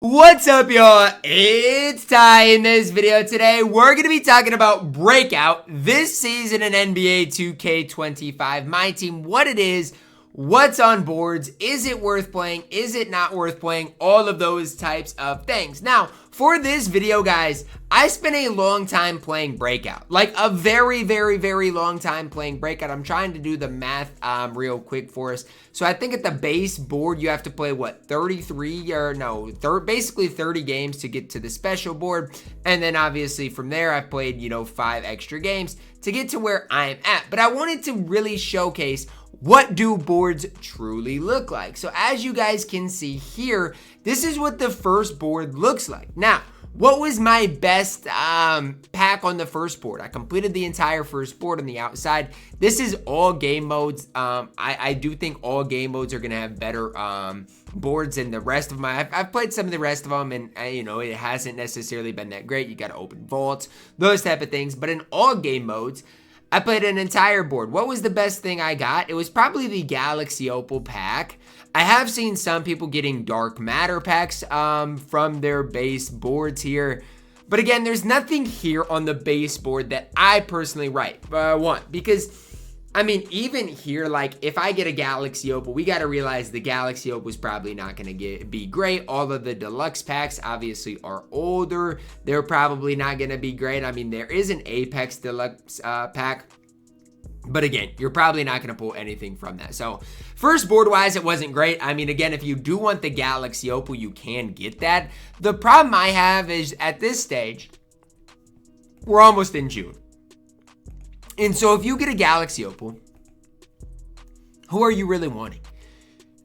What's up, y'all? It's Ty. In this video today, we're going to be talking about Breakout this season in NBA 2K25 MyTEAM, what it is, what's on boards, is it worth playing, is it not worth playing, all of those types of things. Now, for this video, guys, I spent a long time playing Breakout, like a very long time playing Breakout. I'm trying to do the math real quick for us. So I think at the base board, you have to play, what, 33 or no, basically 30 games to get to the special board. And then obviously from there, I've played, 5 extra games to get to where I'm at. But I wanted to really showcase what do boards truly look like. So as you guys can see here, this is what the first board looks like. Now, what was my best pack on the first board? I completed the entire first board on the outside. This is all game modes. I do think all game modes are going to have better boards than the rest of my... I've played some of the rest of them, and it hasn't necessarily been that great. You got to open vaults, those type of things. But in all game modes, I played an entire board. What was the best thing I got? It was probably the Galaxy Opal pack. I have seen some people getting Dark Matter packs from their base boards here. But again, there's nothing here on the base board that I personally want. Because, I mean, even here, like, if I get a Galaxy Opal, we got to realize the Galaxy Opal is probably not going to be great. All of the deluxe packs obviously are older. They're probably not going to be great. I mean, there is an Apex deluxe pack. But again, you're probably not going to pull anything from that. So first board wise, it wasn't great. I mean, again, if you do want the Galaxy Opal, you can get that. The problem I have is at this stage, we're almost in June. And so if you get a Galaxy Opal, who are you really wanting?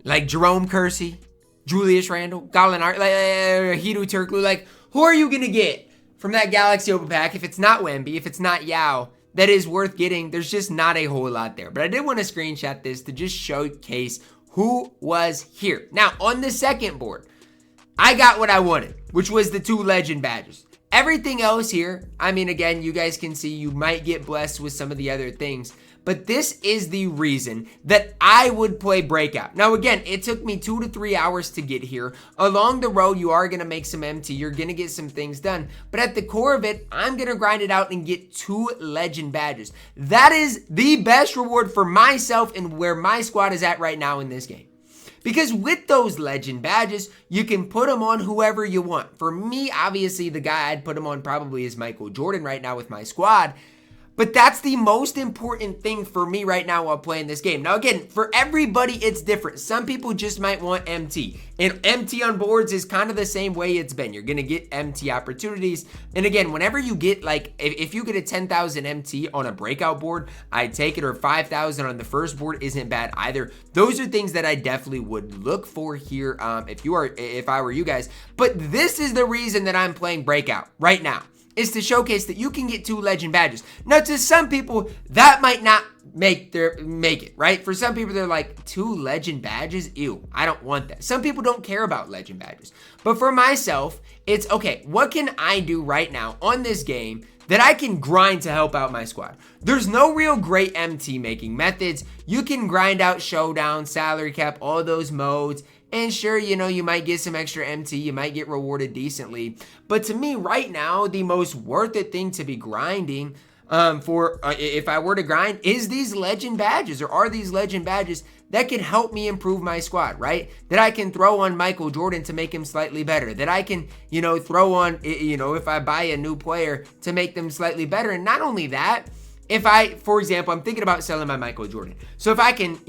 Like Jerome Kersey, Julius Randle, Gallinari, Hedo Turkoglu, like who are you going to get from that Galaxy Opal pack if it's not Wemby, if it's not Yao? That is worth getting. There's just not a whole lot there. But I did want to screenshot this to just showcase who was here. Now, on the second board, I got what I wanted, which was the 2 legend badges. Everything else here, I mean, again, you guys can see you might get blessed with some of the other things. But this is the reason that I would play Breakout. Now, again, it took me 2 to 3 hours to get here. Along the road, you are going to make some MT. You're going to get some things done. But at the core of it, I'm going to grind it out and get 2 legend badges. That is the best reward for myself and where my squad is at right now in this game. Because with those legend badges, you can put them on whoever you want. For me, obviously, the guy I'd put them on probably is Michael Jordan right now with my squad. But that's the most important thing for me right now while playing this game. Now, again, for everybody, it's different. Some people just might want MT. And MT on boards is kind of the same way it's been. You're going to get MT opportunities. And again, whenever you get, like, if you get a 10,000 MT on a breakout board, I'd take it. Or 5,000 on the first board isn't bad either. Those are things that I definitely would look for here if I were you guys. But this is the reason that I'm playing Breakout right now. Is to showcase that you can get 2 legend badges. Now, to some people, that might not make it, right? For some people, they're like, 2 legend badges? Ew, I don't want that. Some people don't care about legend badges. But for myself, it's, okay, what can I do right now on this game that I can grind to help out my squad? There's no real great MT making methods. You can grind out showdown, salary cap, all those modes. And sure, you might get some extra MT, you might get rewarded decently. But to me, right now, the most worth it thing to be grinding if I were to grind is these legend badges, or are these legend badges that can help me improve my squad, right? That I can throw on Michael Jordan to make him slightly better. That I can, throw on, if I buy a new player to make them slightly better. And not only that, if for example, I'm thinking about selling my Michael Jordan. So if I can,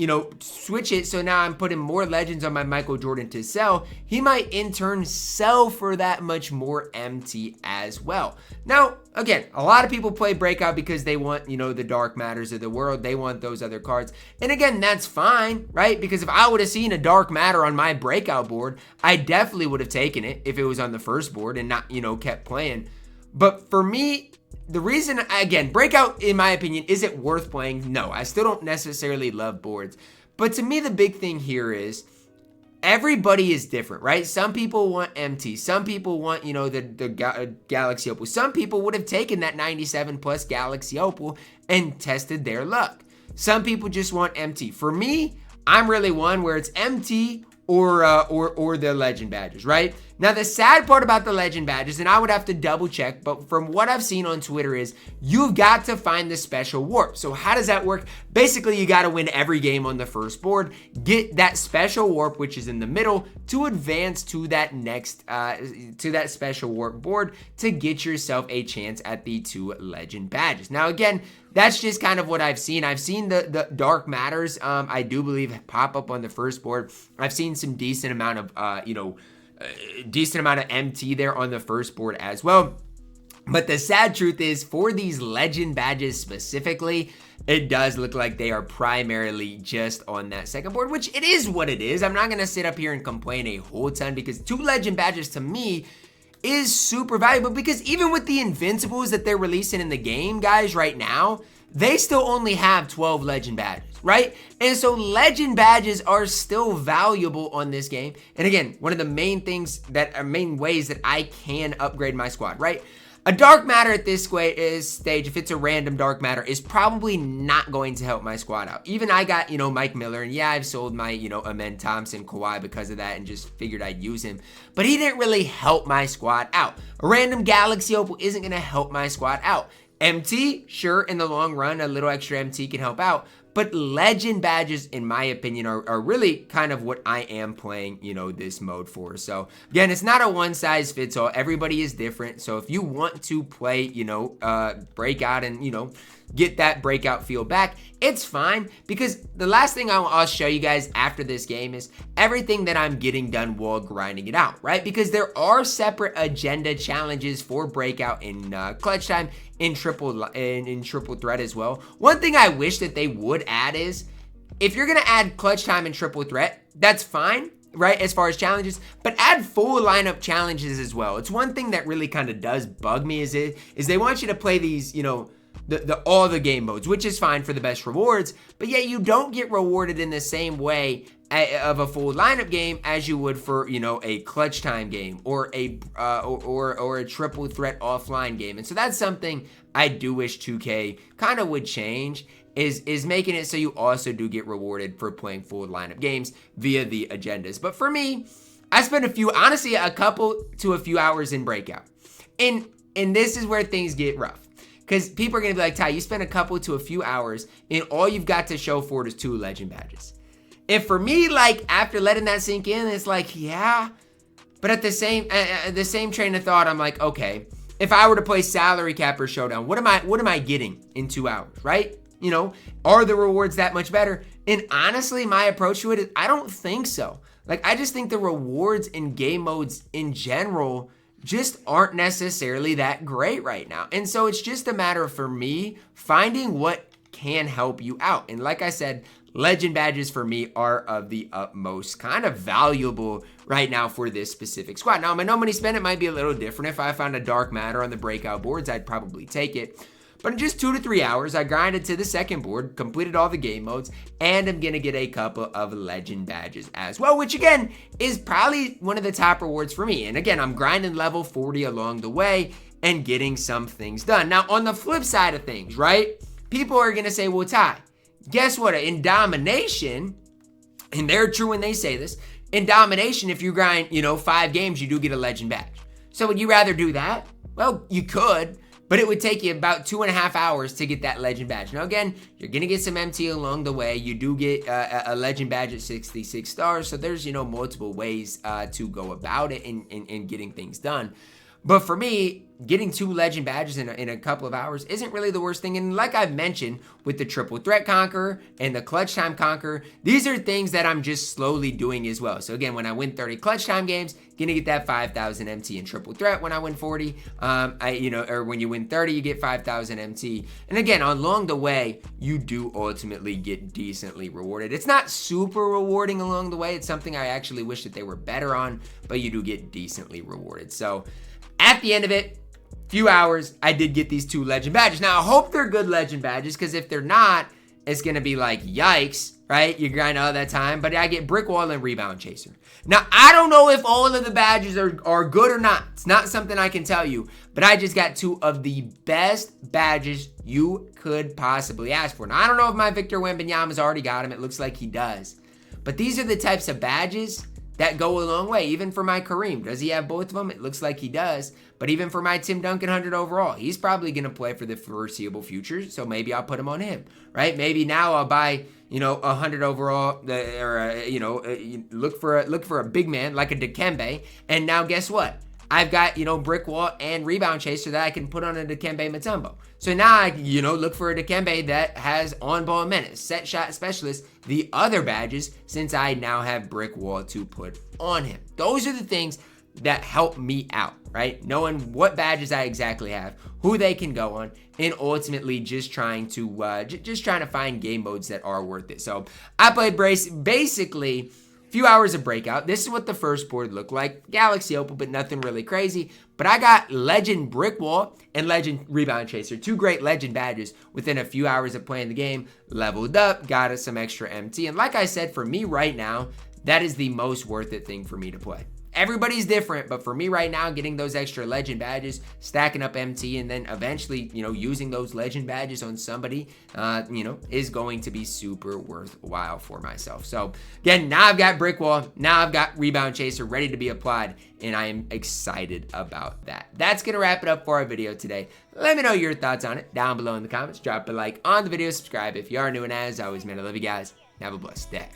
switch it, so now I'm putting more legends on my Michael Jordan to sell, he might in turn sell for that much more MT as well. Now, again, a lot of people play Breakout because they want, the Dark Matters of the world. They want those other cards. And again, that's fine, right? Because if I would have seen a Dark Matter on my Breakout board, I definitely would have taken it if it was on the first board and not, kept playing. But for me, the reason, again, Breakout, in my opinion, is it worth playing? No, I still don't necessarily love boards. But to me, the big thing here is everybody is different, right? Some people want MT. Some people want, the Galaxy Opal. Some people would have taken that 97 plus Galaxy Opal and tested their luck. Some people just want MT. For me, I'm really one where it's MT or the legend badges, right? Now, the sad part about the legend badges, and I would have to double check, but from what I've seen on Twitter is you've got to find the special warp. So how does that work? Basically, you got to win every game on the first board, get that special warp, which is in the middle, to advance to that next, to that special warp board to get yourself a chance at the 2 legend badges. Now, again, that's just kind of what I've seen. I've seen the Dark Matters, I do believe, pop up on the first board. I've seen some decent amount of, decent amount of MT there on the first board as well. But the sad truth is, for these legend badges specifically, it does look like they are primarily just on that second board, which it is what it is. I'm not going to sit up here and complain a whole ton, because 2 legend badges to me is super valuable, because even with the Invincibles that they're releasing in the game, guys, right now, they still only have 12 legend badges, right? And so legend badges are still valuable on this game. And again, one of the main things that are main ways that I can upgrade my squad, right? A Dark Matter at this stage, if it's a random Dark Matter, is probably not going to help my squad out. Even I got, Mike Miller, and yeah, I've sold my, Amen Thompson, Kawhi because of that, and just figured I'd use him. But he didn't really help my squad out. A random Galaxy Opal isn't going to help my squad out. MT, sure, in the long run, a little extra MT can help out. But legend badges, in my opinion, are really kind of what I am playing, this mode for. So, again, it's not a one-size-fits-all. Everybody is different. So, if you want to play, Breakout and, get that Breakout feel back, it's fine. Because the last thing I'll show you guys after this game is everything that I'm getting done while grinding it out, right? Because there are separate agenda challenges for Breakout in clutch time, in triple threat as well. One thing I wish that they would add is, if you're gonna add clutch time and triple threat, that's fine, right, as far as challenges, but add full lineup challenges as well. It's one thing that really kind of does bug me is they want you to play these, all the game modes, which is fine for the best rewards, but yet you don't get rewarded in the same way of a full lineup game as you would for, a clutch time game or a triple threat offline game. And so that's something I do wish 2K kind of would change, is making it so you also do get rewarded for playing full lineup games via the agendas. But for me, I spent a couple to a few hours in Breakout. And this is where things get rough. Because people are going to be like, Ty, you spent a couple to a few hours and all you've got to show for it is 2 legend badges. And for me, like, after letting that sink in, it's like, yeah. But at the same train of thought, I'm like, okay, if I were to play Salary Cap or Showdown, what am I getting in 2 hours, right? Are the rewards that much better? And honestly, my approach to it is, I don't think so. Like, I just think the rewards in game modes in general just aren't necessarily that great right now. And so it's just a matter of, for me, finding what can help you out. And like I said, legend badges for me are of the utmost kind of valuable right now for this specific squad. Now, my no money spent, it might be a little different. If I found a Dark Matter on the Breakout boards, I'd probably take it. But in just 2 to 3 hours, I grinded to the second board, completed all the game modes, and I'm going to get a couple of legend badges as well, which again is probably one of the top rewards for me. And again, I'm grinding level 40 along the way and getting some things done. Now, on the flip side of things, right? People are going to say, well, Ty, guess what? In domination, and they're true when they say this, in domination, if you grind, 5 games, you do get a legend badge. So would you rather do that? Well, you could. But it would take you about 2.5 hours to get that legend badge. Now, again, you're going to get some MT along the way. You do get a legend badge at 66 stars. So there's, multiple ways to go about it in getting things done. But for me, getting 2 legend badges in a couple of hours isn't really the worst thing. And like I've mentioned with the triple threat conqueror and the clutch time conqueror, these are things that I'm just slowly doing as well. So again, when I win 30 clutch time games, gonna get that 5,000 MT in triple threat. When I win 40, or when you win 30, you get 5,000 MT. And again, along the way, you do ultimately get decently rewarded. It's not super rewarding along the way. It's something I actually wish that they were better on, but you do get decently rewarded. So at the end of it, few hours, I did get these 2 legend badges. Now, I hope they're good legend badges, because if they're not, it's going to be like, yikes, right? You grind all that time, but I get Brick Wall and Rebound Chaser. Now, I don't know if all of the badges are good or not. It's not something I can tell you, but I just got 2 of the best badges you could possibly ask for. Now, I don't know if my Victor Wembanyama's already got them. It looks like he does. But these are the types of badges that go a long way. Even for my Kareem, does he have both of them? It looks like he does. But even for my Tim Duncan 100 overall, he's probably going to play for the foreseeable future. So maybe I'll put him on him, right? Maybe now I'll buy, 100 overall, look for a big man like a Dikembe. And now guess what? I've got, brick wall and rebound chaser that I can put on a Dikembe Mutombo. So now I, look for a Dikembe that has on-ball minutes, set shot specialist, the other badges, since I now have brick wall to put on him. Those are the things that help me out, right? Knowing what badges I exactly have, who they can go on, and ultimately just trying to find game modes that are worth it. So I played basically few hours of Breakout. This is what the first board looked like. Galaxy Opal, but nothing really crazy. But I got Legend Brick Wall and Legend Rebound Chaser. Two great Legend badges within a few hours of playing the game. Leveled up, got us some extra MT. And like I said, for me right now, that is the most worth it thing for me to play. Everybody's different, but for me right now, getting those extra Legend badges, stacking up MT, and then eventually, using those Legend badges on somebody, is going to be super worthwhile for myself. So again, now I've got Brick Wall, now I've got Rebound Chaser ready to be applied, and I am excited about that. That's going to wrap it up for our video today. Let me know your thoughts on it down below in the comments. Drop a like on the video, subscribe if you are new, and as always, man, I love you guys. Have a blessed day.